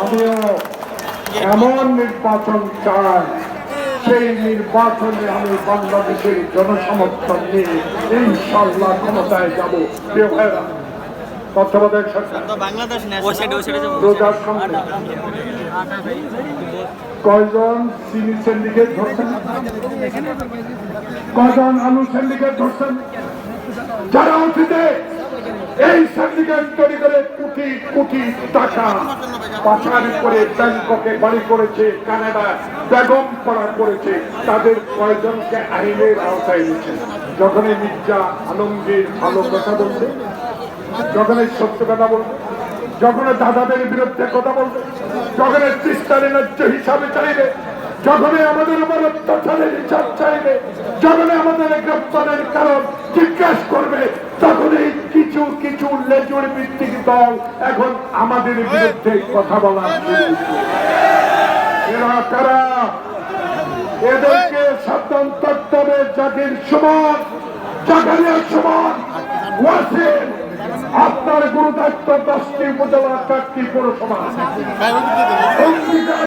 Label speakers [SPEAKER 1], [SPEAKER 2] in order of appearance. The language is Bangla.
[SPEAKER 1] আমিও এমন নির্বাচন চাই, সেই নির্বাচনে আমি বাংলাদেশের জনসমর্থন নিয়ে ইনশাল্লাহ ক্ষমতায় যাব। তত্ত্বাবধায়ক সরকার রোজার সামনে কয়জন চিনি সিন্ডিকেট ধরছেন, কয়জন আলু সিন্ডিকেট ধরছেন, যারা অতীতে এই সিন্ডিকেট তৈরি করে কোটি কোটি টাকা পাচার করে ব্যাংককে বাড়ি করেছে, কানাডা বেগম পাড়া করেছে, তাদের কয়জনকে আইনের আওতায় নিচ্ছে। যখন এই মির্জা আলমগীর ভালো কথা বলছে, যখন এই সত্য কথা বলবে, যখন দাদাদের বিরুদ্ধে কথা বলবে, যখন তিস্তারে ন্যায্য হিসাবে চাইবে, যখন আমাদের উপর অত্যাচারের হিসাব চাইবে, যখন আমাদের গ্রেপ্তারের কারণ জিজ্ঞাসা করবে, তখন এই কিছু কিছু লেজুর ভিত্তিক দল এখন আমাদের বিরুদ্ধে কথা বলা শুরু করবে। এরা কারা? এদেরকে সাবধান থাকতে হবে। জাতির সমান, জাকারিয়ার সমান, ওয়াসিম, আপনার গুরু দায়িত্ব 10টি উপজেলা, 4টি পৌরসভা।